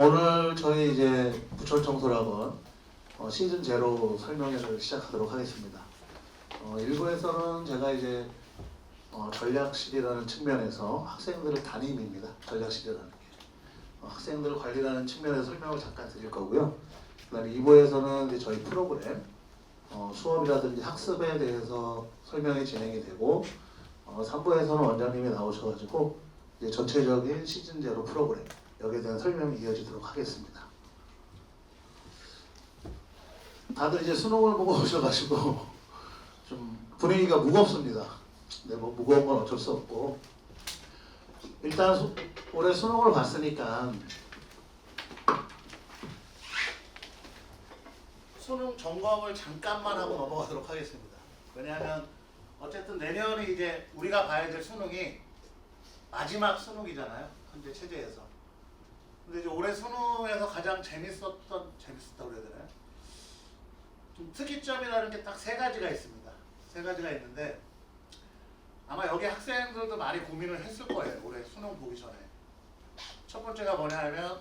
오늘 저희 이제 부천청소학원 시즌 제로 설명회를 시작하도록 하겠습니다. 1부에서는 제가 이제 전략실이라는 측면에서 학생들의 담임입니다. 전략실이라는 게 학생들 관리라는 측면에서 설명을 잠깐 드릴 거고요. 그다음에 2부에서는 이제 저희 프로그램 수업이라든지 학습에 대해서 설명이 진행이 되고 3부에서는 원장님이 나오셔가지고 이제 전체적인 시즌 제로 프로그램 여기에 대한 설명이 이어지도록 하겠습니다. 다들 이제 수능을 보고 오셔가지고 좀 분위기가 무겁습니다. 네, 뭐 무거운 건 어쩔 수 없고 일단 올해 수능을 봤으니까 수능 점검을 잠깐만 하고 넘어가도록 하겠습니다. 왜냐하면 어쨌든 내년이 이제 우리가 봐야 될 수능이 마지막 수능이잖아요. 현재 체제에서. 근데 이제 올해 수능에서 가장 재밌다고 그래야 되나요? 좀 특이점이라는 게 딱 세 가지가 있습니다. 세 가지가 있는데 아마 여기 학생들도 많이 고민을 했을 거예요. 올해 수능 보기 전에. 첫 번째가 뭐냐 하면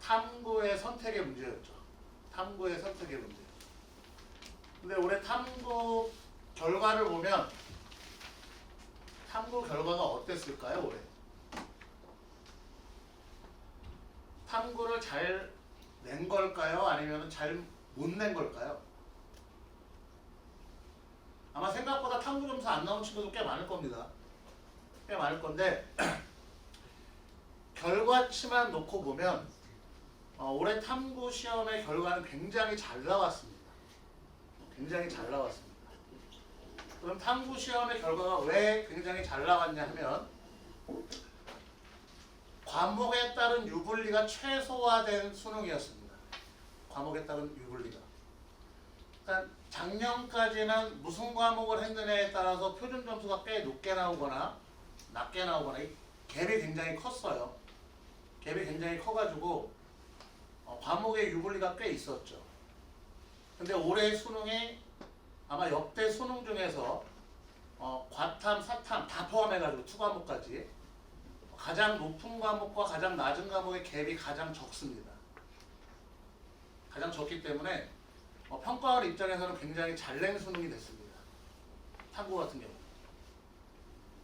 탐구의 선택의 문제였죠. 탐구의 선택의 문제. 근데 올해 탐구 결과를 보면 탐구 결과가 어땠을까요, 올해? 탐구를 잘 낸 걸까요? 아니면 잘 못 낸 걸까요? 아마 생각보다 탐구 점수 안 나온 친구도 꽤 많을 겁니다. 꽤 많을 건데 결과치만 놓고 보면 올해 탐구 시험의 결과는 굉장히 잘 나왔습니다. 굉장히 잘 나왔습니다. 그럼 탐구 시험의 결과가 왜 굉장히 잘 나왔냐 하면 과목에 따른 유불리가 최소화된 수능이었습니다. 과목에 따른 유불리가. 그러니까 작년까지는 무슨 과목을 했느냐에 따라서 표준 점수가 꽤 높게 나오거나 낮게 나오거나 이 갭이 굉장히 컸어요. 갭이 굉장히 커가지고 과목의 유불리가 꽤 있었죠. 근데 올해 수능이 아마 역대 수능 중에서 과탐, 사탐 다 포함해가지고 투과목까지 가장 높은 과목과 가장 낮은 과목의 갭이 가장 적습니다. 가장 적기 때문에 평가원 입장에서는 굉장히 잘 낸 수능이 됐습니다. 탐구 같은 경우.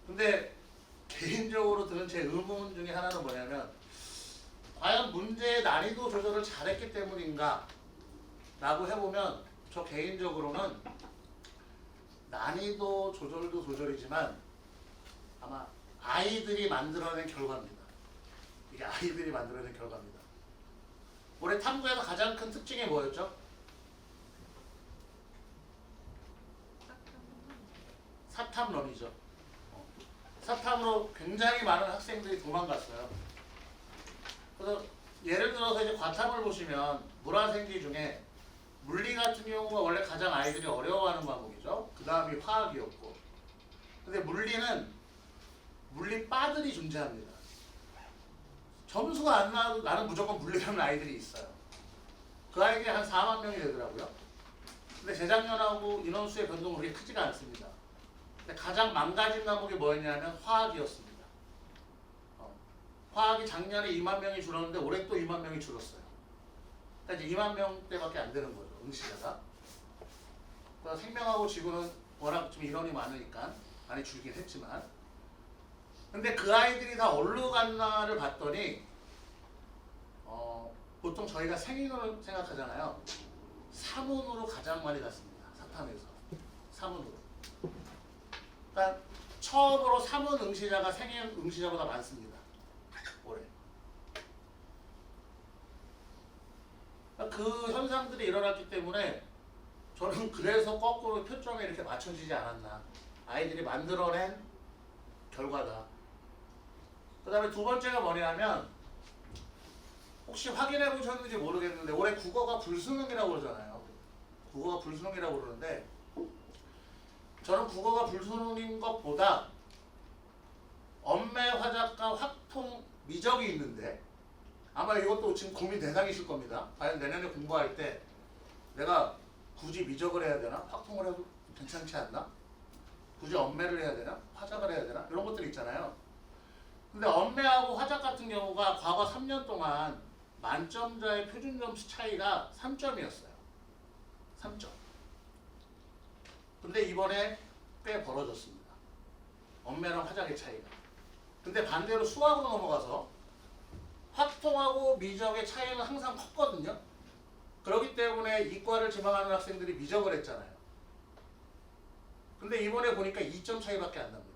근데 개인적으로 드는 제 의문 중에 하나는 뭐냐면 과연 문제의 난이도 조절을 잘했기 때문인가 라고 해보면 저 개인적으로는 난이도 조절도 조절이지만 아마 아이들이 만들어낸 결과입니다. 이게 아이들이 만들어낸 결과입니다. 올해 탐구에서 가장 큰 특징이 뭐였죠? 사탐론이죠. 사탐으로 굉장히 많은 학생들이 도망갔어요. 그래서 예를 들어서 이제 과탐을 보시면 물화생지 중에 물리 같은 경우가 원래 가장 아이들이 어려워하는 과목이죠. 그 다음이 화학이었고. 근데 물리는 물리빠들이 존재합니다. 점수가 안 나와도 나는 무조건 물리라는 아이들이 있어요. 그 아이들이 한 4만 명이 되더라고요. 근데 재작년하고 인원수의 변동은 그렇게 크지가 않습니다. 근데 가장 망가진 과목이 뭐였냐면 화학이었습니다. 화학이 작년에 2만 명이 줄었는데 올해 또 2만 명이 줄었어요. 그러니까 이제 2만 명대밖에 안 되는 거죠. 응시자가. 그러니까 생명하고 지구는 워낙 좀 인원이 많으니까 많이 줄긴 했지만 근데 그 아이들이 다 어디로 갔나를 봤더니 보통 저희가 생인으로 생각하잖아요. 사문으로 가장 많이 갔습니다. 사탐에서. 사문으로. 그러니까 처음으로 사문 응시자가 생인 응시자보다 많습니다. 올해. 그러니까 그 현상들이 일어났기 때문에 저는 그래서 거꾸로 표점에 이렇게 맞춰지지 않았나. 아이들이 만들어낸 결과다. 그 다음에 두 번째가 뭐냐면 혹시 확인해 보셨는지 모르겠는데 올해 국어가 불수능이라고 그러잖아요. 국어가 불수능이라고 그러는데 저는 국어가 불수능인 것보다 엄매, 화작과 확통, 미적이 있는데 아마 이것도 지금 고민 대상이실 겁니다. 과연 내년에 공부할 때 내가 굳이 미적을 해야 되나? 확통을 해도 괜찮지 않나? 굳이 엄매를 해야 되나? 화작을 해야 되나? 이런 것들이 있잖아요. 근데 언매하고 화작 같은 경우가 과거 3년 동안 만점자의 표준 점수 차이가 3점이었어요. 3점. 근데 이번에 꽤 벌어졌습니다. 언매랑 화작의 차이가. 근데 반대로 수학으로 넘어가서 확통하고 미적의 차이는 항상 컸거든요. 그렇기 때문에 이과를 지망하는 학생들이 미적을 했잖아요. 근데 이번에 보니까 2점 차이밖에 안 납니다.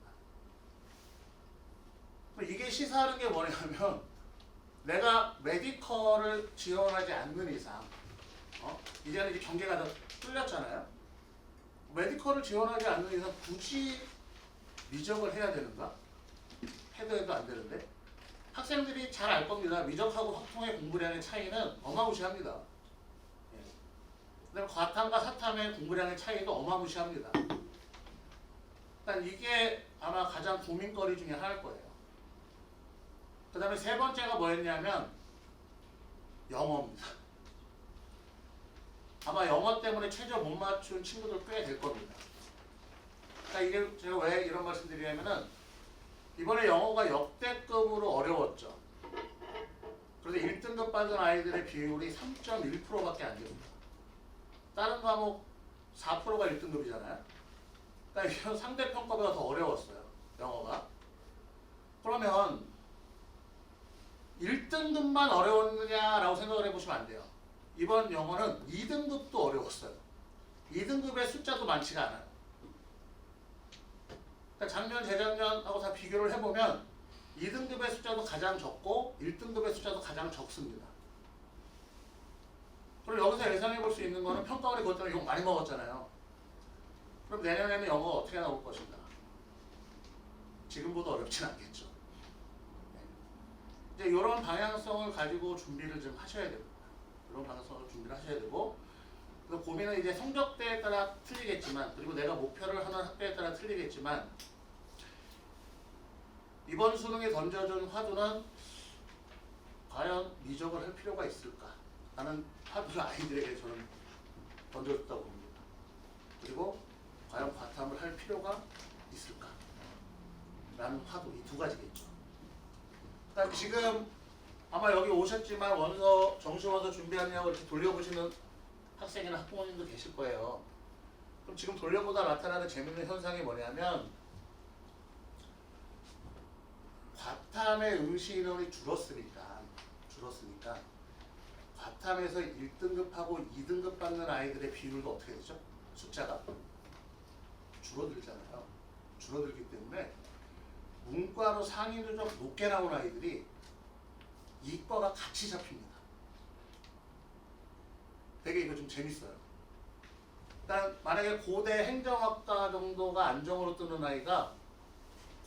이게 시사하는 게 뭐냐면 내가 메디컬을 지원하지 않는 이상 이제는 이제 경계가 더 뚫렸잖아요. 메디컬을 지원하지 않는 이상 굳이 미적을 해야 되는가? 해도 안 되는데 학생들이 잘 알 겁니다. 미적하고 확통의 공부량의 차이는 어마무시합니다. 예. 그다음에 과탐과 사탐의 공부량의 차이도 어마무시합니다. 일단 이게 아마 가장 고민거리 중에 하나일 거예요. 그 다음에 세 번째가 뭐였냐면 영어입니다. 아마 영어 때문에 최저 못 맞춘 친구들 꽤 될 겁니다. 그러니까 이게 제가 왜 이런 말씀 드리냐면은 이번에 영어가 역대급으로 어려웠죠. 그래서 1등급 받은 아이들의 비율이 3.1%밖에 안 됩니다. 다른 과목 4%가 1등급이잖아요. 그러니까 이건 상대평가보다 더 어려웠어요. 영어가. 그러면 1등급만 어려웠느냐라고 생각을 해보시면 안 돼요. 이번 영어는 2등급도 어려웠어요. 2등급의 숫자도 많지가 않아요. 그러니까 작년, 재작년하고 다 비교를 해보면 2등급의 숫자도 가장 적고 1등급의 숫자도 가장 적습니다. 그리고 여기서 예상해 볼 수 있는 거는 평가원이 그것 때문에 욕 많이 먹었잖아요. 그럼 내년에는 영어가 어떻게 나올 것인가? 지금보다 어렵진 않겠죠. 이제 이런 방향성을 가지고 준비를 좀 하셔야 됩니다. 이런 방향성을 준비를 하셔야 되고, 그 고민은 이제 성적대에 따라 틀리겠지만, 그리고 내가 목표를 하는 학교에 따라 틀리겠지만, 이번 수능에 던져준 화두는 과연 미적을 할 필요가 있을까? 라는 화두를 아이들에게 저는 던져줬다고 봅니다. 그리고 과연 과탐을 할 필요가 있을까? 라는 화두, 이 두 가지겠죠. 그러니까 지금 아마 여기 오셨지만 원서, 정시원서 준비하냐고 이렇게 돌려보시는 학생이나 학부모님도 계실 거예요. 그럼 지금 돌려보다 나타나는 재밌는 현상이 뭐냐면 과탐의 응시 인원이 줄었으니까 과탐에서 1등급하고 2등급 받는 아이들의 비율도 어떻게 되죠? 숫자가 줄어들잖아요. 줄어들기 때문에 문과로 상위도 좀 높게 나온 아이들이 이과가 같이 잡힙니다. 되게 이거 좀 재밌어요. 일단 만약에 고대 행정학과 정도가 안정으로 뜨는 아이가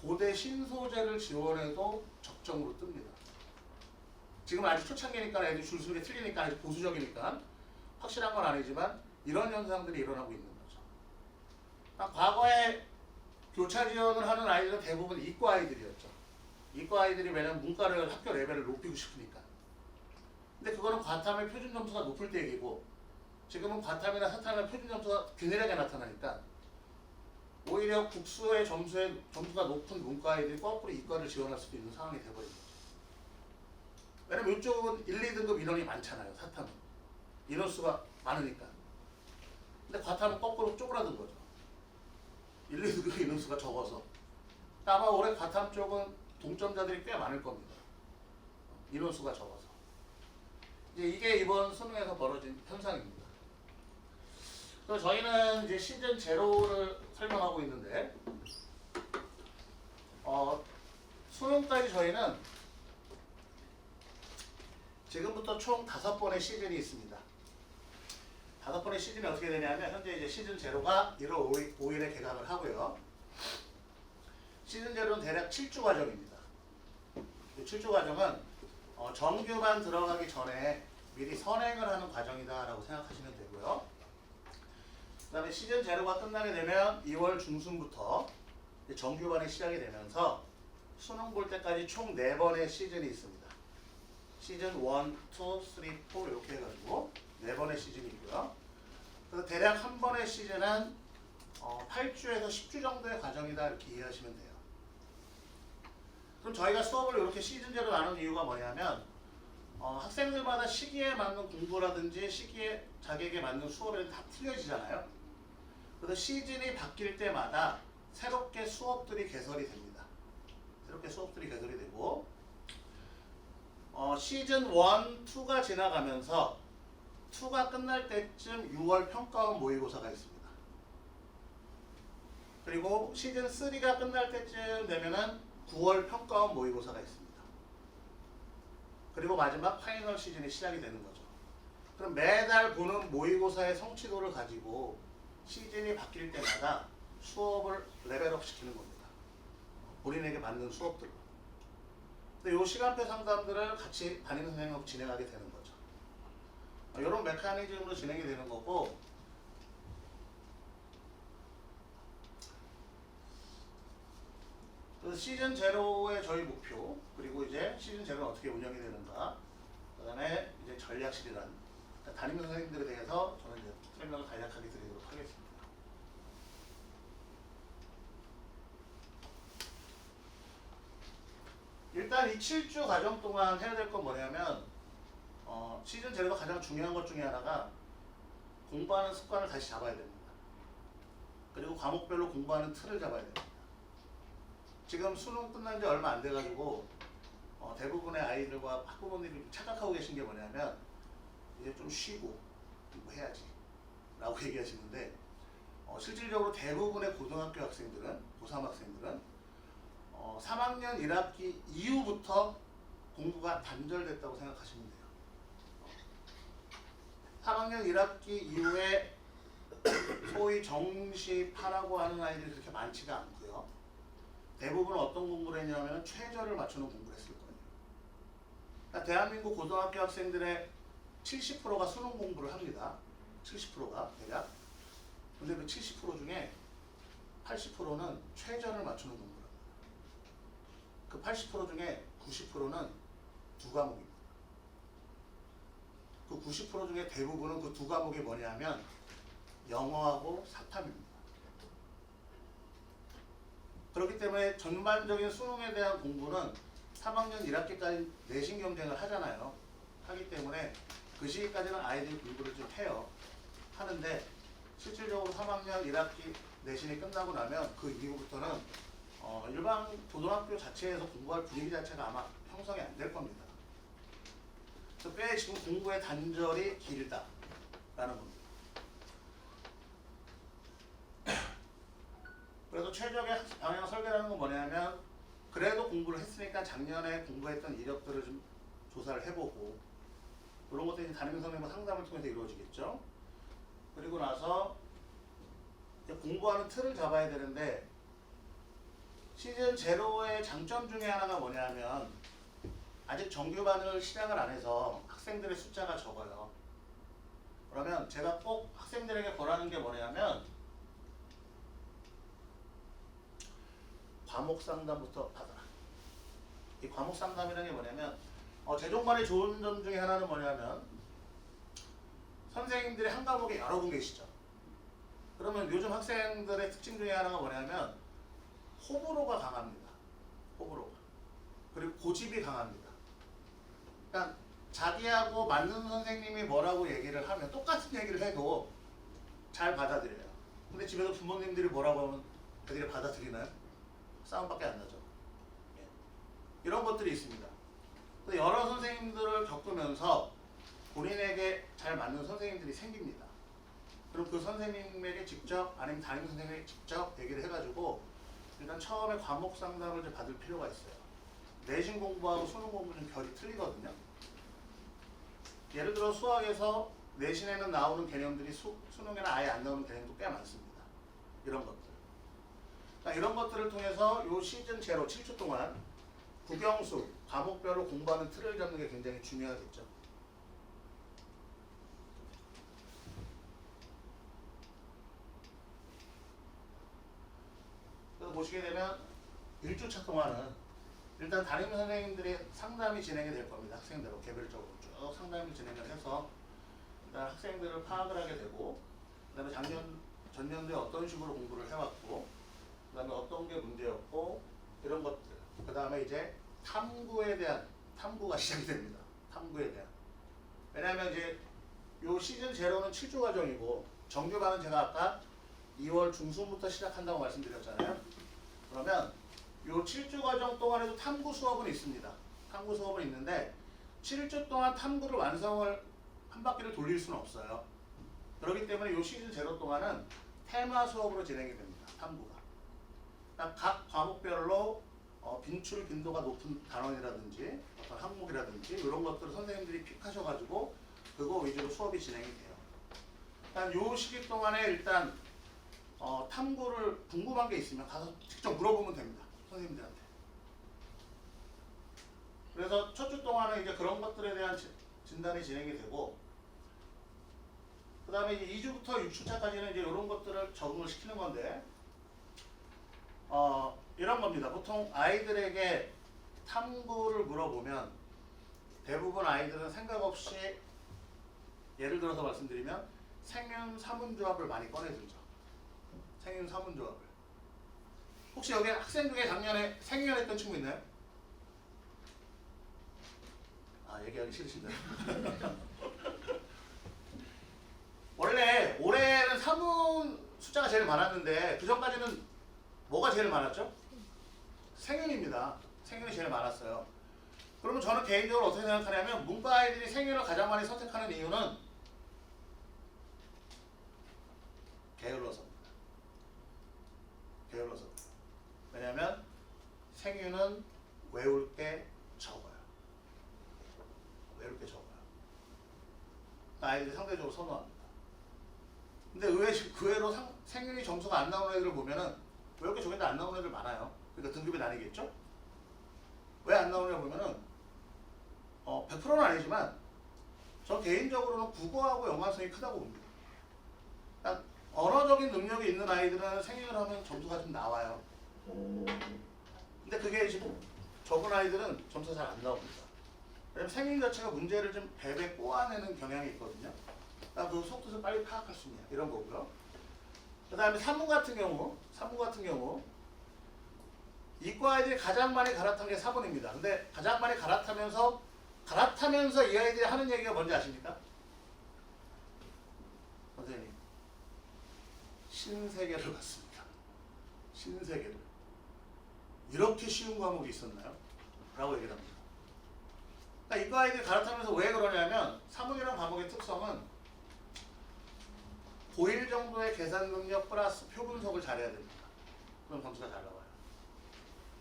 고대 신소재를 지원해도 적정으로 뜹니다. 지금 아직 초창기니까 애들이 줄 서는 게 틀리니까 아직 보수적이니까 확실한 건 아니지만 이런 현상들이 일어나고 있는 거죠. 그러니까 과거에 교차 지원을 하는 아이들은 대부분 이과 아이들이었죠. 이과 아이들이 왜냐면 문과를 학교 레벨을 높이고 싶으니까. 근데 그거는 과탐의 표준 점수가 높을 때 얘기고 지금은 과탐이나 사탐의 표준 점수가 균일하게 나타나니까 오히려 국수의 점수가 높은 문과 아이들이 거꾸로 이과를 지원할 수도 있는 상황이 돼버린 거죠. 왜냐면 이쪽은 1, 2등급 인원이 많잖아요. 사탐은. 인원수가 많으니까. 근데 과탐은 거꾸로 쪼그라든 거죠. 1, 2등급 인원수가 적어서. 아마 올해 과탐 쪽은 동점자들이 꽤 많을 겁니다. 인원수가 적어서. 이제 이게 이번 수능에서 벌어진 현상입니다. 그래서 저희는 이제 시즌 제로를 설명하고 있는데, 수능까지 저희는 지금부터 총 5번의 시즌이 있습니다. 5번의 시즌이 어떻게 되냐면, 현재 이제 시즌 제로가 1월 5일에 개강을 하고요. 시즌 제로는 대략 7주 과정입니다. 7주 과정은 정규만 들어가기 전에 미리 선행을 하는 과정이다라고 생각하시면 되고요. 그 다음에 시즌 제로가 끝나게 되면 2월 중순부터 정규반이 시작이 되면서 수능 볼 때까지 총 4번의 시즌이 있습니다. 시즌 1, 2, 3, 4 이렇게 해가지고 4번의 시즌이 있고요. 그래서 대략 한 번의 시즌은 8주에서 10주 정도의 과정이다 이렇게 이해하시면 돼요. 그럼 저희가 수업을 이렇게 시즌제로 나눈 이유가 뭐냐면 학생들마다 시기에 맞는 공부라든지 시기에 자기에게 맞는 수업이 다 틀려지잖아요. 그래서 시즌이 바뀔 때마다 새롭게 수업들이 개설이 됩니다. 새롭게 수업들이 개설이 되고 시즌 1, 2가 지나가면서 2가 끝날 때쯤 6월 평가원 모의고사가 있습니다. 그리고 시즌 3가 끝날 때쯤 되면은 9월 평가원 모의고사가 있습니다. 그리고 마지막 파이널 시즌이 시작이 되는 거죠. 그럼 매달 보는 모의고사의 성취도를 가지고 시즌이 바뀔 때마다 수업을 레벨업 시키는 겁니다. 본인에게 맞는 수업들로. 근데 이 시간표 상담들을 같이 담임 선생님하고 진행하게 되는 거죠. 이런 메커니즘으로 진행이 되는 거고, 그래서 시즌 제로의 저희 목표, 그리고 이제 시즌 제로는 어떻게 운영이 되는가, 그 다음에 이제 전략 시즌안, 담임 선생님들에 대해서 저는 이제 설명을 간략하게 드리도록 하겠습니다. 일단 이 7주 과정 동안 해야 될 건 뭐냐면 시즌 제로가 가장 중요한 것 중에 하나가 공부하는 습관을 다시 잡아야 됩니다. 그리고 과목별로 공부하는 틀을 잡아야 됩니다. 지금 수능 끝난 지 얼마 안 돼가지고 대부분의 아이들과 학부모님이 착각하고 계신 게 뭐냐면 이제 좀 쉬고 공부해야지 라고 얘기하시는데 실질적으로 대부분의 고등학교 학생들은, 고3 학생들은 3학년 1학기 이후부터 공부가 단절됐다고 생각하시면 돼요. 3학년 1학기 이후에 소위 정시파라고 하는 아이들이 그렇게 많지가 않고요. 대부분 어떤 공부를 했냐면 최저를 맞추는 공부를 했을 거예요. 그러니까 대한민국 고등학교 학생들의 70%가 수능 공부를 합니다. 70%가 대략. 근데 그 70% 중에 80%는 최저를 맞추는 공부를 합니다. 그 80% 중에 90%는 두 과목입니다. 그 90% 중에 대부분은 그 두 과목이 뭐냐면 영어하고 사탐입니다. 그렇기 때문에 전반적인 수능에 대한 공부는 3학년 1학기까지 내신 경쟁을 하잖아요. 하기 때문에 그 시기까지는 아이들이 공부를 좀 해요. 하는데 실질적으로 3학년 1학기 내신이 끝나고 나면 그 이후부터는 일반 고등학교 자체에서 공부할 분위기 자체가 아마 형성이 안 될 겁니다. 그래서 꽤 지금 공부의 단절이 길다라는 겁니다. 그래서 최적의 학습 방향 설계라는 건 뭐냐면 그래도 공부를 했으니까 작년에 공부했던 이력들을 좀 조사를 해보고 그런 것들이 담임 선생님과 상담을 통해서 이루어지겠죠. 그리고 나서 이제 공부하는 틀을 잡아야 되는데 시즌 제로의 장점 중에 하나가 뭐냐면 아직 정규반을 시작을 안 해서 학생들의 숫자가 적어요. 그러면 제가 꼭 학생들에게 권하는 게 뭐냐면 과목 상담부터 받아라. 이 과목 상담이라는 게 뭐냐면 재종반의 좋은 점 중에 하나는 뭐냐면 선생님들이 한 과목에 여러 분 계시죠. 그러면 요즘 학생들의 특징 중에 하나가 뭐냐면 호불호가 강합니다. 호불호가. 그리고 고집이 강합니다. 그러니까 자기하고 맞는 선생님이 뭐라고 얘기를 하면 똑같은 얘기를 해도 잘 받아들여요. 근데 집에서 부모님들이 뭐라고 하면 애들이 받아들이나요? 싸움밖에 안 나죠. 예. 이런 것들이 있습니다. 여러 선생님들을 겪으면서 본인에게 잘 맞는 선생님들이 생깁니다. 그럼 그 선생님에게 직접 아니면 담임 선생님에게 직접 얘기를 해가지고 일단 처음에 과목 상담을 좀 받을 필요가 있어요. 내신 공부하고 수능 공부는 결이 틀리거든요. 예를 들어 수학에서 내신에는 나오는 개념들이 수능에는 아예 안 나오는 개념도 꽤 많습니다. 이런 것들. 그러니까 이런 것들을 통해서 요 시즌 제로 7주 동안 국영수, 과목별로 공부하는 틀을 잡는 게 굉장히 중요하겠죠. 그래서 보시게 되면 1주차 동안은 일단 담임 선생님들이 상담이 진행이 될 겁니다. 학생들로 개별적으로 쭉 상담이 진행을 해서 일단 학생들을 파악을 하게 되고 그 다음에 전년도에 어떤 식으로 공부를 해왔고 그 다음에 어떤 게 문제였고 이런 것들 그 다음에 이제 탐구에 대한 탐구가 시작이 됩니다. 탐구에 대한. 왜냐하면 이제 요 시즌 제로는 7주 과정이고 정규반은 제가 아까 2월 중순부터 시작한다고 말씀드렸잖아요. 그러면 요 7주 과정 동안에도 탐구 수업은 있습니다. 탐구 수업은 있는데 7주 동안 탐구를 완성을 한 바퀴를 돌릴 수는 없어요. 그렇기 때문에 요 시즌 제로 동안은 테마 수업으로 진행이 됩니다. 탐구가. 그러니까 각 과목별로 빈출 빈도가 높은 단원이라든지 어떤 항목이라든지 이런 것들을 선생님들이 픽하셔가지고 그거 위주로 수업이 진행이 돼요. 일단 요 시기 동안에 일단 탐구를 궁금한 게 있으면 가서 직접 물어보면 됩니다. 선생님들한테. 그래서 첫 주 동안은 이제 그런 것들에 대한 진단이 진행이 되고 그 다음에 이제 2주부터 6주차까지는 이제 이런 것들을 적응을 시키는 건데 이런 겁니다. 보통 아이들에게 탐구를 물어보면 대부분 아이들은 생각 없이 예를 들어서 말씀드리면 생윤 사문조합을 많이 꺼내들죠. 생윤 사문조합을. 혹시 여기 학생 중에 작년에 생윤했던 친구 있나요? 아, 얘기하기 싫으신가요? 원래 올해는 사문 숫자가 제일 많았는데 그 전까지는 뭐가 제일 많았죠? 생윤입니다. 생윤이 제일 많았어요. 그러면 저는 개인적으로 어떻게 생각하냐면 문과 아이들이 생윤을 가장 많이 선택하는 이유는 게을러서입니다. 게을러서. 왜냐하면 생윤은 외울 게 적어요. 외울 게 적어요. 아이들이 상대적으로 선호합니다. 근데 의외로 생윤이 점수가 안 나오는 애들을 보면은 외울 게 적은데 안 나오는 애들 많아요. 그러니까 등급이 나뉘겠죠? 왜 안 나오냐 보면은 100%는 아니지만 저 개인적으로는 국어하고 연관성이 크다고 봅니다. 그러니까 언어적인 능력이 있는 아이들은 생윤을 하면 점수가 좀 나와요. 근데 그게 지금 적은 아이들은 점수가 잘 안 나옵니다. 왜냐면 생윤 자체가 문제를 좀 배배 꼬아내는 경향이 있거든요. 그러니까 그 속뜻을 빨리 파악할 수 있냐 이런 거고요. 그 다음에 산문 같은 경우 이과 아이들이 가장 많이 갈아탄 게 4번입니다. 근데 가장 많이 갈아타면서 이 아이들이 하는 얘기가 뭔지 아십니까? 선생님, 신세계를 봤습니다. 신세계를. 이렇게 쉬운 과목이 있었나요? 라고 얘기를 합니다. 그러니까 이과 아이들이 갈아타면서 왜 그러냐면 사문이라는 과목의 특성은 고1 정도의 계산 능력 플러스 표 분석을 잘해야 됩니다. 그럼 점수가 잘 나와요.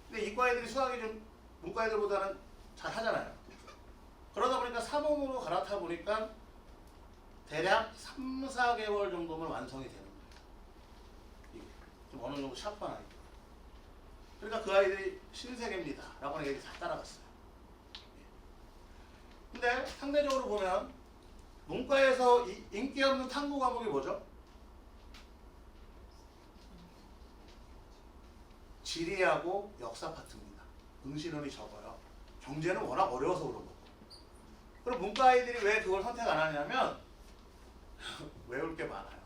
근데 이과 애들이 수학이 좀 문과 애들보다는 잘 하잖아요. 그러다 보니까 3원으로 갈아타 보니까 대략 3, 4개월 정도면 완성이 되는 거예요. 좀 어느 정도 샤프한 아이들. 그러니까 그 아이들이 신세계입니다. 라고 하는 얘기 다 따라갔어요. 근데 상대적으로 보면 문과에서 인기 없는 탐구 과목이 뭐죠? 지리하고 역사 파트입니다. 응시론이 적어요. 경제는 워낙 어려워서 그런 거고. 그럼 문과 아이들이 왜 그걸 선택 안 하냐면 외울 게 많아요.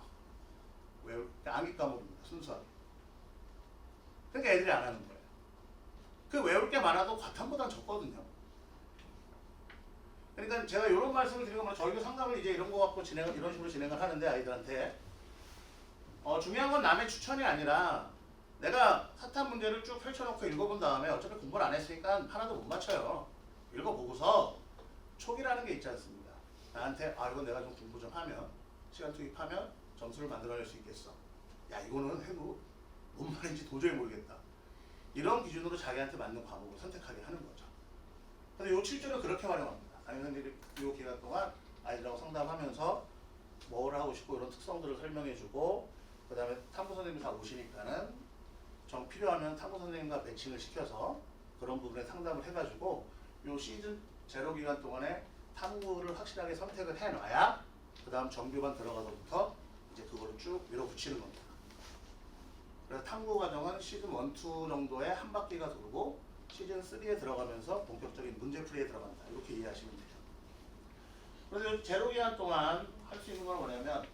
암기 과목입니다. 순수하게. 그러니까 애들이 안 하는 거예요. 그 외울 게 많아도 과탐보단 적거든요. 그러니까 제가 이런 말씀을 드리고 저희도 상담을 이제 이런 거 갖고 이런 식으로 진행을 하는데 아이들한테 중요한 건 남의 추천이 아니라 내가 사탐 문제를 쭉 펼쳐놓고 읽어본 다음에 어차피 공부를 안 했으니까 하나도 못 맞춰요. 읽어보고서 촉이라는 게 있지 않습니까? 나한테 이건 내가 좀 공부 좀 하면 시간 투입하면 점수를 만들어낼 수 있겠어. 야 이거는 해도 뭔 말인지 도저히 모르겠다. 이런 기준으로 자기한테 맞는 과목을 선택하게 하는 거죠. 근데 요 7주는 그렇게 활용합니다. 선생님들이 이 기간 동안 아이들하고 상담하면서 뭘 하고 싶고 이런 특성들을 설명해주고 그 다음에 탐구 선생님이 다 오시니까는 정 필요하면 탐구 선생님과 매칭을 시켜서 그런 부분에 상담을 해가지고 요 시즌 제로 기간 동안에 탐구를 확실하게 선택을 해놔야 그 다음 정규반 들어가서부터 이제 그거를 쭉 밀어붙이는 겁니다. 그래서 탐구 과정은 시즌 1, 2 정도에 한 바퀴가 돌고 시즌 3에 들어가면서 본격적인 문제풀이에 들어간다. 이렇게 이해하시면 돼요. 그래서 제로 기간 동안 할 수 있는 건 뭐냐면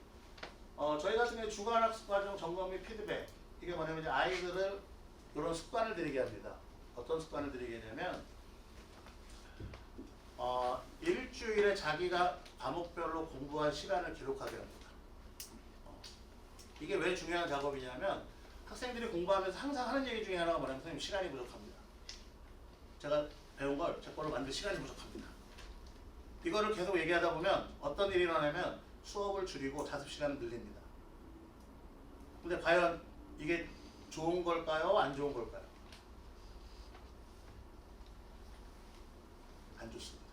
저희 같은 경우에 주간 학습 과정 점검 및 피드백 이게 뭐냐면 이제 아이들을 이런 습관을 들이게 합니다. 어떤 습관을 들이게 하냐면 일주일에 자기가 과목별로 공부한 시간을 기록하게 합니다. 이게 왜 중요한 작업이냐면 학생들이 공부하면서 항상 하는 얘기 중에 하나가 뭐냐면 선생님 시간이 부족합니다. 제가 배운 걸 제 거로 만들 시간이 부족합니다. 이거를 계속 얘기하다 보면 어떤 일이 일어나면 수업을 줄이고 자습 시간을 늘립니다. 근데 과연 이게 좋은 걸까요? 안 좋은 걸까요? 안 좋습니다.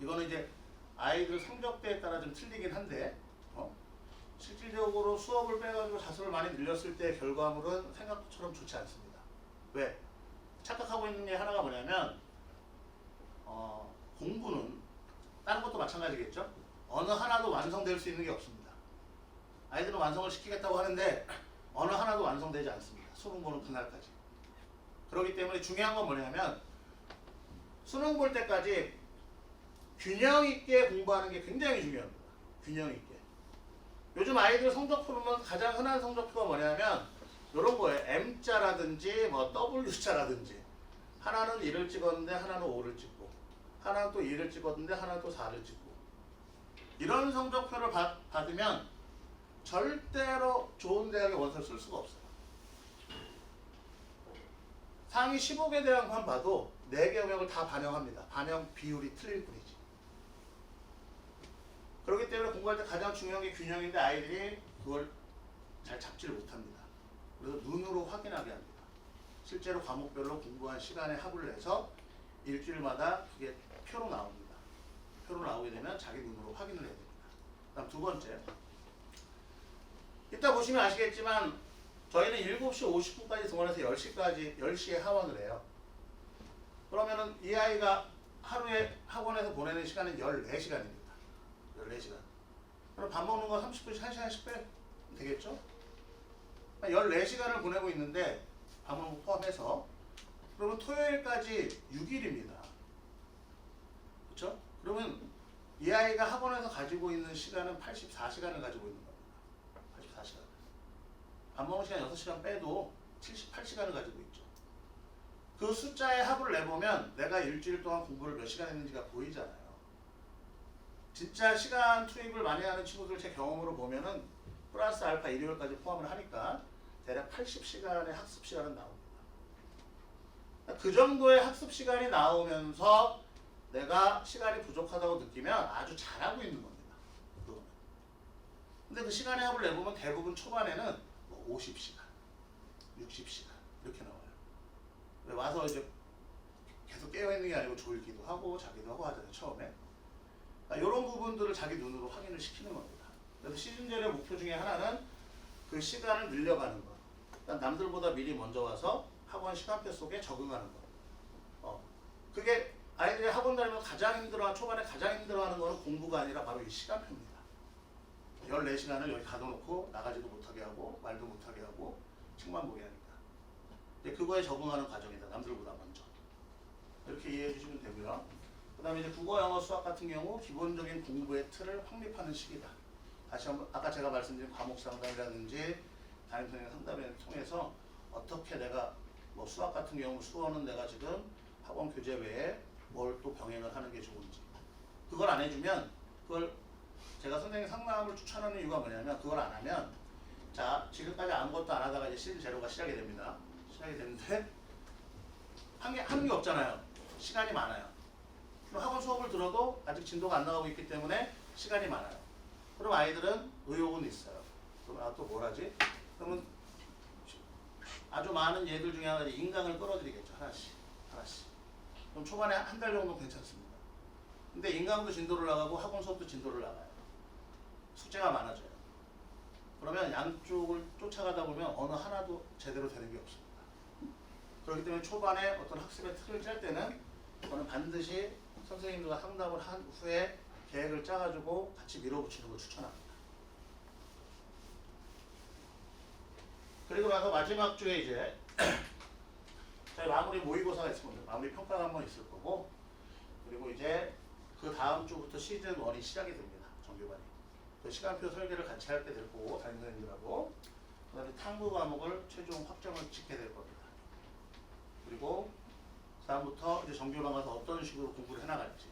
이거는 이제 아이들 성적대에 따라 좀 틀리긴 한데 실질적으로 수업을 빼가지고 자습을 많이 늘렸을 때 결과물은 생각처럼 좋지 않습니다. 왜? 착각하고 있는 게 하나가 뭐냐면 공부는 다른 것도 마찬가지겠죠? 어느 하나도 완성될 수 있는 게 없습니다. 아이들은 완성을 시키겠다고 하는데 어느 하나도 완성되지 않습니다. 수능 보는 그날까지. 그렇기 때문에 중요한 건 뭐냐면 수능 볼 때까지 균형 있게 공부하는 게 굉장히 중요합니다. 균형 있게. 요즘 아이들 성적표 보면 가장 흔한 성적표가 뭐냐면 이런 거예요. M자라든지 뭐 W자라든지 하나는 1을 찍었는데 하나는 5를 찍고 하나는 또 2를 찍었는데 하나는 또 4를 찍고 이런 성적표를 받으면 절대로 좋은 대학에 원서를 쓸 수가 없어요. 상위 15개 대학만 봐도 4개 영역을 다 반영합니다. 반영 비율이 틀릴 뿐이지. 그렇기 때문에 공부할 때 가장 중요한 게 균형인데 아이들이 그걸 잘 잡지를 못합니다. 그래서 눈으로 확인하게 합니다. 실제로 과목별로 공부한 시간에 합을 내서 일주일마다 그게 표로 나옵니다. 표로 나오게 되면 자기 눈으로 확인을 해야 됩니다. 다음 두 번째. 이따 보시면 아시겠지만 저희는 7시 50분까지 등원해서 10시에 하원을 해요. 그러면은 이 아이가 하루에 학원에서 보내는 시간은 14시간입니다. 14시간. 그럼 밥 먹는 거 30분씩 1시간씩 빼면 되겠죠? 14시간을 보내고 있는데 밥 먹는 거 포함해서 그러면 토요일까지 6일입니다. 그렇죠? 그러면 이 아이가 학원에서 가지고 있는 시간은 84시간을 가지고 있는 겁니다. 84시간. 밥 먹는 시간 6시간 빼도 78시간을 가지고 있죠. 그 숫자의 합을 내보면 내가 일주일 동안 공부를 몇 시간 했는지가 보이잖아요. 진짜 시간 투입을 많이 하는 친구들 제 경험으로 보면은 플러스 알파 일요일까지 포함을 하니까 대략 80시간의 학습 시간은 나옵니다. 그 정도의 학습 시간이 나오면서 내가 시간이 부족하다고 느끼면 아주 잘하고 있는 겁니다. 그거는. 근데 그 시간의 합을 내보면 대부분 초반에는 뭐 50시간, 60시간 이렇게 나와요. 왜 와서 이제 계속 깨어있는 게 아니고 졸기도 하고 자기도 하고 하잖아요. 처음에. 이런 부분들을 자기 눈으로 확인을 시키는 겁니다. 그래서 시즌제의 목표 중에 하나는 그 시간을 늘려가는 것. 일단 남들보다 미리 먼저 와서 학원 시간표 속에 적응하는 것. 그게 아이들이 학원 다니면서 초반에 가장 힘들어하는 거는 공부가 아니라 바로 이 시간표입니다. 14시간을 여기 가둬놓고 나가지도 못하게 하고 말도 못하게 하고 책만 보게 하니까. 이제 그거에 적응하는 과정이다. 남들보다 먼저. 이렇게 이해해 주시면 되고요. 그 다음에 이제 국어, 영어, 수학 같은 경우 기본적인 공부의 틀을 확립하는 시기다. 다시 한번 아까 제가 말씀드린 과목 상담이라든지 담임선생님 상담을 통해서 어떻게 내가 뭐 수학 같은 경우 수어는 내가 지금 학원 교재 외에 뭘 또 병행을 하는 게 좋은지 그걸 안 해주면 그걸 제가 선생님 상담을 추천하는 이유가 뭐냐면 그걸 안 하면 자 지금까지 아무것도 안 하다가 이제 시즌 제로가 시작이 됩니다. 시작이 되는데 하는 게 없잖아요. 시간이 많아요. 그럼 학원 수업을 들어도 아직 진도가 안 나가고 있기 때문에 시간이 많아요. 그럼 아이들은 의욕은 있어요. 그럼 또 뭘 하지? 그러면 아주 많은 예들 중에 하나가 인강을 끌어들이겠죠. 하나씩. 그럼 초반에 한 달 정도 괜찮습니다. 근데 인강도 진도를 나가고 학원 수업도 진도를 나가요. 숙제가 많아져요. 그러면 양쪽을 쫓아가다 보면 어느 하나도 제대로 되는 게 없습니다. 그렇기 때문에 초반에 어떤 학습의 틀을 짤 때는 저는 반드시 선생님들과 상담을 한 후에 계획을 짜가지고 같이 밀어붙이는 걸 추천합니다. 그리고 나서 마지막 주에 이제 저희 마무리 모의고사가 있을 겁니다. 마무리 평가가 한번 있을 거고 그리고 이제 그 다음 주부터 시즌 1이 시작이 됩니다. 정규반이. 그 시간표 설계를 같이 할 때 될 거고 담임선생님들하고 그 다음에 탐구 과목을 최종 확정을 짓게 될 겁니다. 그리고 다음부터 이제 정규반 가서 어떤 식으로 공부를 해나갈지.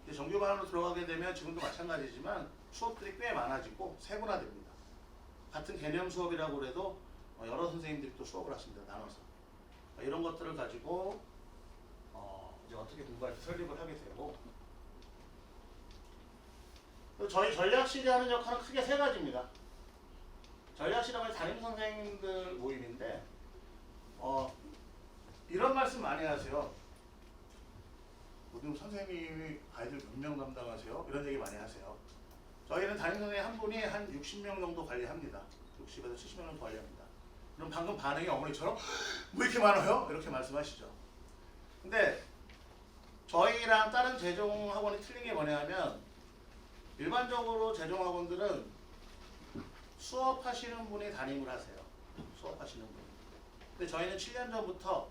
이제 정규반으로 들어가게 되면 지금도 마찬가지지만 수업들이 꽤 많아지고 세분화됩니다. 같은 개념 수업이라고 해도 여러 선생님들이 또 수업을 하십니다. 나눠서. 이런 것들을 가지고 이제 어떻게 공부할지 설립을 하게 되고, 저희 전략실이 하는 역할은 크게 세 가지입니다. 전략실은 담임 선생님들 모임인데 이런 말씀 많이 하세요. 요즘 선생님이 아이들 몇 명 담당하세요? 이런 얘기 많이 하세요. 저희는 담임 선생님 한 분이 한 60명 정도 관리합니다. 60에서 70명 정도 관리합니다. 그럼 방금 반응이 어머니처럼 왜 이렇게 많아요? 이렇게 말씀하시죠. 근데 저희랑 다른 재종학원이 틀린 게 뭐냐면, 일반적으로 재종학원들은 수업하시는 분이 담임을 하세요. 수업하시는 분. 근데 저희는 7년 전부터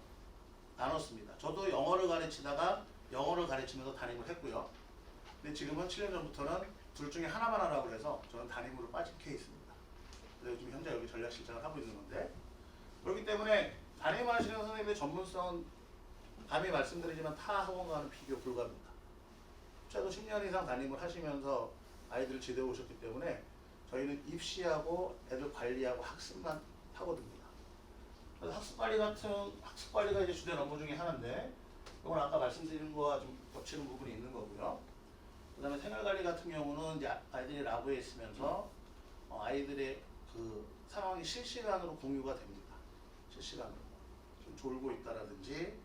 나눴습니다. 저도 영어를 가르치다가 영어를 가르치면서 담임을 했고요. 근데 지금은 7년 전부터는 둘 중에 하나만 하라고 해서 저는 담임으로 빠진 케이스입니다. 그래서 지금 현재 여기 전략실장을 하고 있는 건데, 그렇기 때문에 담임하시는 선생님의 전문성은 감히 말씀드리지만 타 학원과는 비교 불가합니다. 저도 10년 이상 담임을 하시면서 아이들을 지도해 오셨기 때문에 저희는 입시하고 애들 관리하고 학습만 하거든요. 그래서 학습관리가 이제 주된 업무 중에 하나인데, 이건 아까 말씀드린 거와 좀 겹치는 부분이 있는 거고요. 그다음에 생활관리 같은 경우는 이제 아이들이 라보에 있으면서 아이들의 그 상황이 실시간으로 공유가 됩니다. 실시간으로 좀 졸고 있다라든지,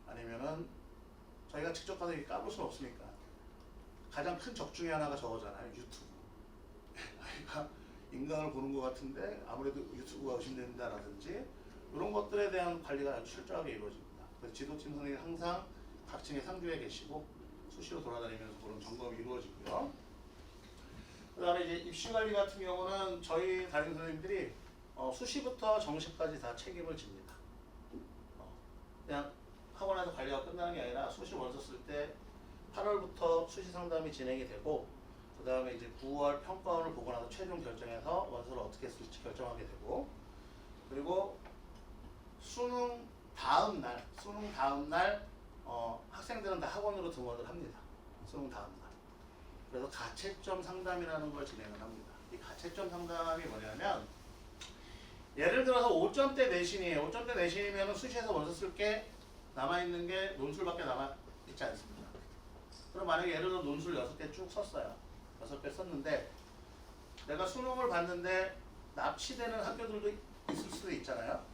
아니면은 저희가 직접 가서 까볼 수는 없으니까 가장 큰 적 중에 하나가 저거잖아요. 유튜브. 아이가 인강을 보는 것 같은데 아무래도 유튜브가 의심된다라든지, 이런 것들에 대한 관리가 아주 철저하게 이루어집니다. 그래서 지도팀 선생님이 항상 각 층에 상주에 계시고 수시로 돌아다니면서 그런 점검이 이루어지고요. 그 다음에 이제 입시 관리 같은 경우는 저희 담임 선생님들이 수시부터 정시까지 다 책임을 집니다. 그냥 학원에서 관리가 끝나는 게 아니라 수시 원서 쓸 때 8월부터 수시 상담이 진행이 되고, 그 다음에 이제 9월 평가원을 보고 나서 최종 결정해서 원서를 어떻게 쓸지 결정하게 되고, 그리고 수능 다음 날 학생들은 다 학원으로 등원을 합니다. 수능 다음 날. 그래서 가채점 상담이라는 걸 진행을 합니다. 이 가채점 상담이 뭐냐면, 예를 들어서 5점대 내신이에요. 5점대 내신이면 수시에서 원서 쓸 게 남아있는 게 논술밖에 남아있지 않습니다. 그럼 만약에 예를 들어 논술 6개 쭉 썼어요. 6개 썼는데 내가 수능을 봤는데 납치되는 학교들도 있을 수도 있잖아요.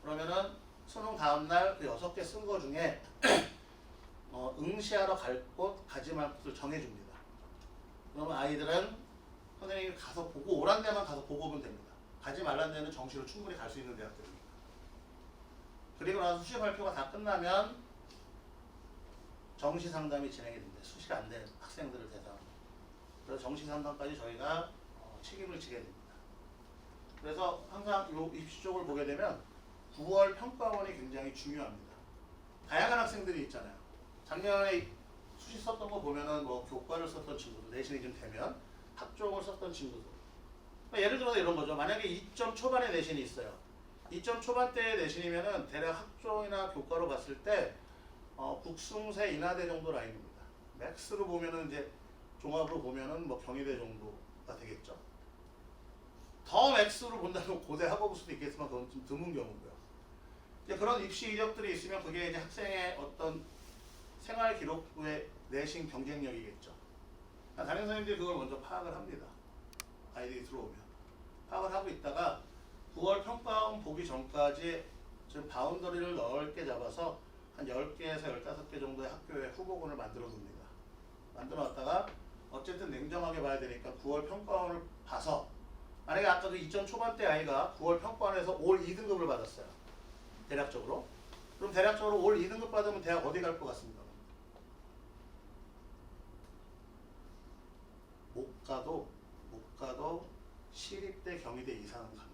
그러면은 수능 다음날 그 6개 쓴 거 중에 응시하러 갈 곳, 가지 말 곳을 정해줍니다. 그러면 아이들은 선생님이 가서 보고 오란 데만 가서 보고 오면 됩니다. 가지 말란 데는 정시로 충분히 갈 수 있는 대학들입니다. 그리고 나서 수시 발표가 다 끝나면 정시 상담이 진행이 됩니다. 수시가 안 된 학생들을 대상으로. 그래서 정시 상담까지 저희가 책임을 지게 됩니다. 그래서 항상 이 입시 쪽을 보게 되면 9월 평가원이 굉장히 중요합니다. 다양한 학생들이 있잖아요. 작년에 수시 썼던 거 보면은 뭐 교과를 썼던 친구들, 내신이 좀 되면 학종을 썼던 친구들. 예를 들어서 이런 거죠. 만약에 2점 초반의 내신이 있어요. 2점 초반대의 내신이면은 대략 학종이나 교과로 봤을 때 국숭세 인하대 정도 라인입니다. 맥스로 보면은 이제 종합으로 보면은 뭐 경희대 정도가 되겠죠. 더 맥스로 본다면 고대 학업일 수도 있겠지만 그건 좀 드문 경우고요. 이제 그런 입시 이력들이 있으면 그게 이제 학생의 어떤 생활 기록부의 내신 경쟁력이겠죠. 담임 선생님들이 그걸 먼저 파악을 합니다. 아이들이 들어오면 파악을 하고 있다가 9월 평가원 보기 전까지 지금 바운더리를 넓게 잡아서 한 10개에서 15개 정도의 학교의 후보군을 만들어 둡니다. 만들어 놨다가 어쨌든 냉정하게 봐야 되니까 9월 평가원을 봐서, 만약에 아까 그 2점 초반대 아이가 9월 평가원에서 올 2등급을 받았어요. 대략적으로. 그럼 대략적으로 올 2등급 받으면 대학 어디 갈 것 같습니까? 못 가도 시립대, 경희대 이상은 갑니다.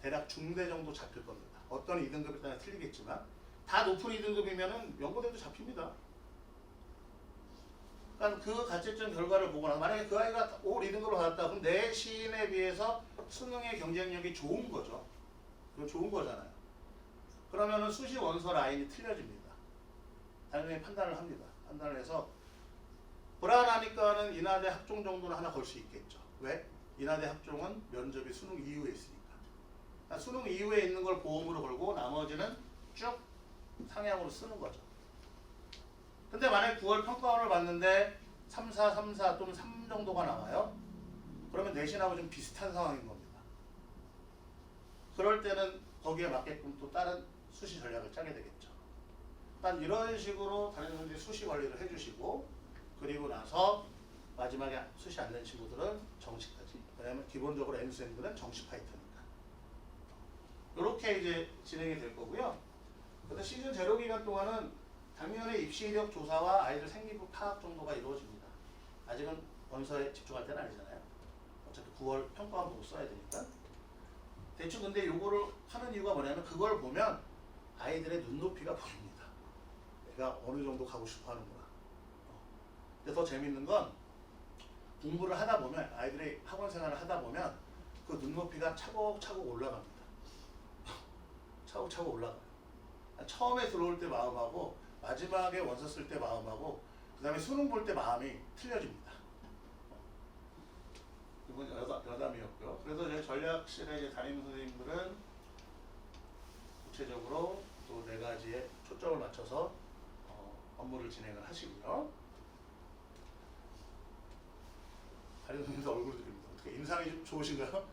대략 중대 정도 잡힐 겁니다. 어떤 2등급에 따라 틀리겠지만 다 높은 2등급이면은 연고대도 잡힙니다. 그러니까 그 가채점 결과를 보고 나서 만약에 그 아이가 올 2등급을 받았다, 그럼 내신에 비해서 수능의 경쟁력이 좋은 거죠. 그건 좋은 거잖아요. 그러면은 수시 원서 라인이 틀려집니다. 당연히 판단을 합니다. 판단을 해서 불안하니까는 인하대 학종 정도는 하나 걸 수 있겠죠. 왜? 인하대 학종은 면접이 수능 이후에 있으니까. 그러니까 수능 이후에 있는 걸 보험으로 걸고 나머지는 쭉 상향으로 쓰는 거죠. 근데 만약에 9월 평가원을 봤는데 3, 4, 3, 4 또는 3 정도가 나와요. 그러면 내신하고 좀 비슷한 상황인 겁니다. 그럴 때는 거기에 맞게끔 또 다른 수시 전략을 짜게 되겠죠. 일단 이런 식으로 담임선생님이 수시 관리를 해주시고 그리고 나서 마지막에 수시 안 낸 친구들은 정시까지. 왜냐하면 기본적으로 N수생들은 정시 파이터니까. 이렇게 이제 진행이 될 거고요. 근데 시즌 제로 기간 동안은 작년에 입시 이력 조사와 아이들 생기부 파악 정도가 이루어집니다. 아직은 원서에 집중할 때는 아니잖아요. 어차피 9월 평가원 보고 써야 되니까. 대충 근데 요거를 하는 이유가 뭐냐면 그걸 보면 아이들의 눈높이가 보입니다. 내가 어느 정도 가고 싶어 하는구나. 근데 더 재밌는 건 공부를 하다 보면 아이들이 학원 생활을 하다 보면 그 눈높이가 차곡차곡 올라갑니다. 차곡차곡 올라가요. 처음에 들어올 때 마음하고 마지막에 원서 쓸 때 마음하고 그 다음에 수능 볼 때 마음이 틀려집니다. 이건 여담이었고요. 그래서 저희 전략실에 이제 담임 선생님들은 구체적으로 또 4가지의 초점을 맞춰서 업무를 진행을 하시고요. 담임 선생님들 얼굴 드립니다. 어떻게 인상이 좀 좋으신가요?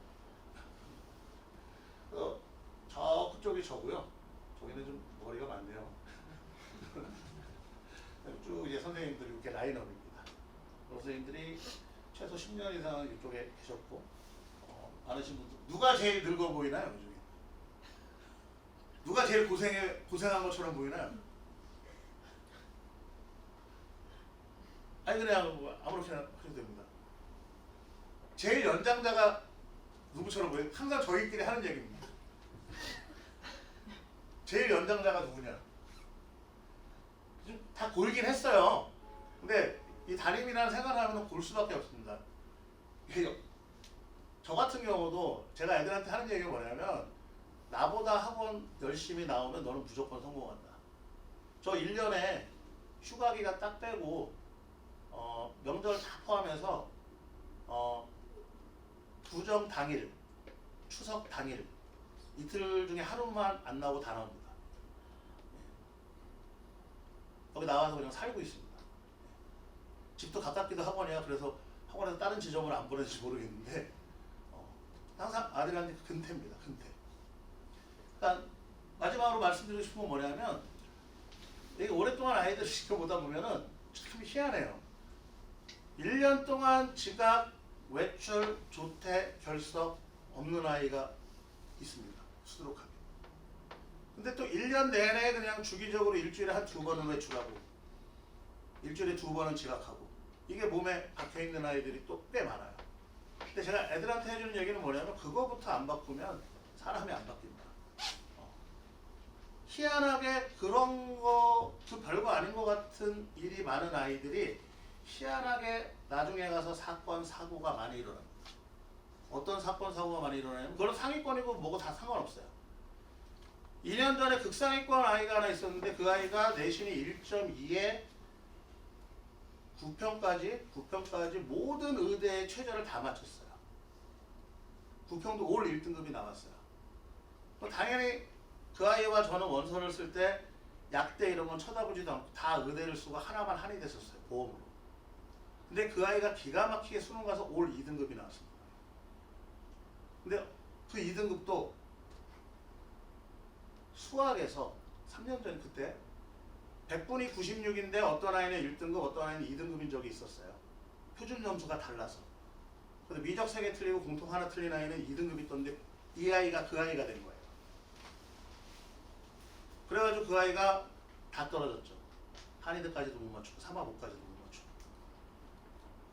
저 그쪽이 저고요. 저기는 좀 머리가 많네요. 쭉 이제 선생님들이 이렇게 라인업입니다. 선생님들이 최소 10년 이상은 이쪽에 계셨고 많으신 분들 누가 제일 늙어 보이나요? 그 중에 누가 제일 고생한 것처럼 보이나요? 아니 그냥 아무렇게나 하셔도 됩니다. 제일 연장자가 누구처럼 보여요? 항상 저희끼리 하는 얘기입니다. 제일 연장자가 누구냐? 좀 다 골긴 했어요. 근데 이 담임이라는 생활을 하면 골 수밖에 없습니다. 저 같은 경우도 제가 애들한테 하는 얘기가 뭐냐면 나보다 학원 열심히 나오면 너는 무조건 성공한다. 저 1년에 휴가 기간 딱 빼고 명절 다 포함해서 구정 당일, 추석 당일 이틀 중에 하루만 안 나오고 다 나옵니다. 여기 나와서 그냥 살고 있습니다. 집도 가깝기도 학원이야. 그래서 학원에서 다른 지점을 안 보내는지 모르겠는데 항상 아들한테 근태입니다. 근태. 그러니까 마지막으로 말씀드리고 싶은 건 뭐냐면 이게 오랫동안 아이들을 지켜보다 보면은 참 희한해요. 1년 동안 지각, 외출, 조퇴, 결석 없는 아이가 있습니다. 수두룩하게. 근데 또 1년 내내 그냥 주기적으로 일주일에 한 2번은 외출하고 일주일에 2번은 지각하고 이게 몸에 박혀있는 아이들이 또 꽤 많아요. 근데 제가 애들한테 해주는 얘기는 뭐냐면 그거부터 안 바꾸면 사람이 안 바뀐다. 희한하게 그런 거 그 별거 아닌 것 같은 일이 많은 아이들이 희한하게 나중에 가서 사건, 사고가 많이 일어납니다. 어떤 사건, 사고가 많이 일어나냐면 그건 상위권이고 뭐고 다 상관없어요. 2년 전에 극상위권 아이가 하나 있었는데 그 아이가 내신이 1.2에 9평까지 모든 의대의 최저를 다 맞췄어요. 9평도 올 1등급이 나왔어요. 당연히 그 아이와 저는 원서를 쓸 때 약대 이런 건 쳐다보지도 않고 다 의대를 쓰고 하나만 한의 됐었어요. 보험으로. 근데 그 아이가 기가 막히게 수능 가서 올 2등급이 나왔습니다. 근데 그 2등급도 수학에서 3년 전 그때 100분이 96인데 어떤 아이는 1등급 어떤 아이는 2등급인 적이 있었어요. 표준 점수가 달라서. 근데 미적 3개 틀리고 공통 하나 틀린 아이는 2등급이 있던데 이 아이가 그 아이가 된 거예요. 그래가지고 그 아이가 다 떨어졌죠. 한의대까지도 못 맞추고 3화보까지도 못 맞추고.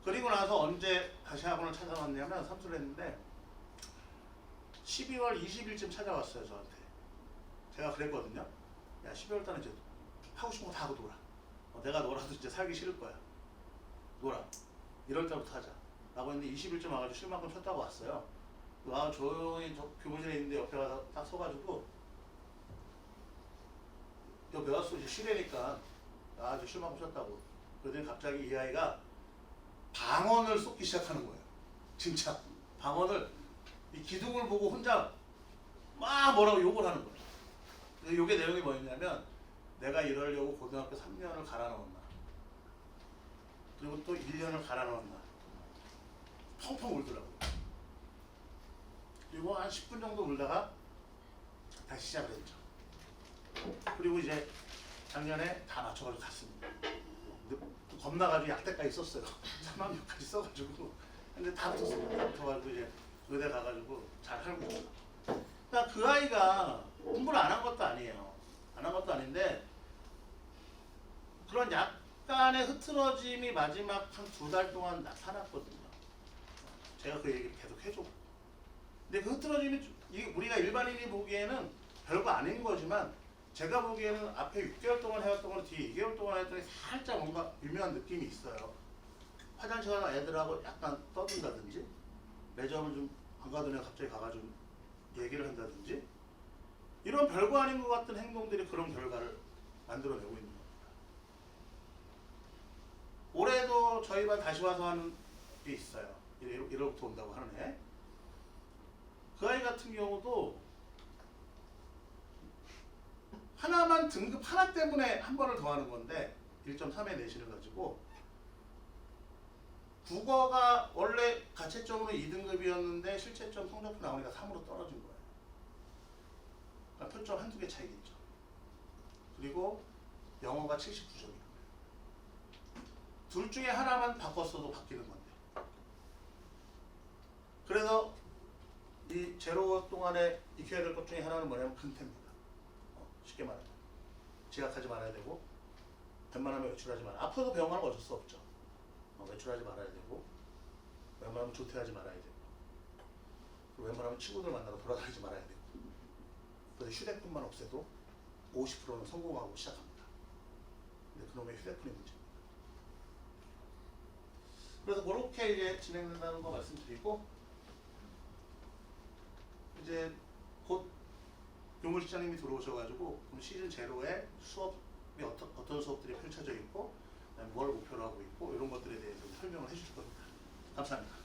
그리고 나서 언제 다시 학원을 찾아왔냐면 삼수를 했는데 12월 20일쯤 찾아왔어요. 저한테. 제가 그랬거든요. 야 12월 달에 이제 하고 싶은 거 다 하고 놀아. 내가 놀아도 이제 살기 싫을 거야. 놀아. 1월 달부터 하자. 라고 했는데 20일쯤 와가지고 쉴 만큼 쉬었다고 왔어요. 와 조용히 저 교무실에 있는데 옆에 가서 딱 서가지고 너 왜 왔어? 이제 쉬래니까 아주 술 마셨다고. 그러더니 갑자기 이 아이가 방언을 쏟기 시작하는 거예요. 진짜 방언을 이 기둥을 보고 혼자 막 뭐라고 욕을 하는 거예요. 그래서 욕의 내용이 뭐였냐면 내가 이러려고 고등학교 3년을 갈아 넣었나 그리고 또 1년을 갈아 넣었나 펑펑 울더라고요. 그리고 한 10분 정도 울다가 다시 시작을 했죠. 그리고 이제 작년에 다 맞춰가지고 갔습니다. 근데 겁나가지고 약대까지 썼어요. 3학년까지 써가지고. 근데 다 붙었습니다. 다 붙어가지고 이제 의대 가가지고 잘 살고 있어요. 그러니까 그 아이가 공부를 안 한 것도 아니에요. 안 한 것도 아닌데 그런 약간의 흐트러짐이 마지막 한 2달 동안 나타났거든요. 제가 그 얘기를 계속 해줬고. 근데 그 흐트러짐이 우리가 일반인이 보기에는 별거 아닌 거지만 제가 보기에는 앞에 6개월 동안 해왔던 거는 뒤에 2개월 동안 했더니 살짝 뭔가 유명한 느낌이 있어요. 화장실 가서 애들하고 약간 떠든다든지 매점을 좀 안 가더니 갑자기 가가지고 얘기를 한다든지 이런 별거 아닌 것 같은 행동들이 그런 결과를 만들어내고 있는 겁니다. 올해도 저희 반 다시 와서 하는 게 있어요. 1월부터 온다고 하는 애. 그 아이 같은 경우도 하나만 등급 하나 때문에 한 번을 더 하는 건데 1.3의 내신을 가지고 국어가 원래 가채점으로 2등급이었는데 실제점 성적표 나오니까 3으로 떨어진 거예요. 그러니까 표점 한두 개 차이겠죠. 그리고 영어가 79점이에요. 둘 중에 하나만 바꿨어도 바뀌는 건데. 그래서 이 제로 동안에 익혀야 될 것 중에 하나는 뭐냐면 근태입니다. 쉽게 말하면 지각하지 말아야 되고 웬만하면 외출하지 말아야 되고 아파도 병원 가면 어쩔 수 없죠. 외출하지 말아야 되고 웬만하면 조퇴하지 말아야 되고 그리고 웬만하면 친구들 만나러 돌아다니지 말아야 되고 그래서 휴대폰만 없애도 50%는 성공하고 시작합니다. 근데 그놈의 휴대폰이 문제입니다. 그래서 그렇게 이제 진행된다는 거 말씀드리고 이제 곧 용물 실장님이 들어오셔가지고 시즌 제로에 수업이 어떤 수업들이 펼쳐져 있고 뭘 목표로 하고 있고 이런 것들에 대해서 설명을 해주실 겁니다. 감사합니다.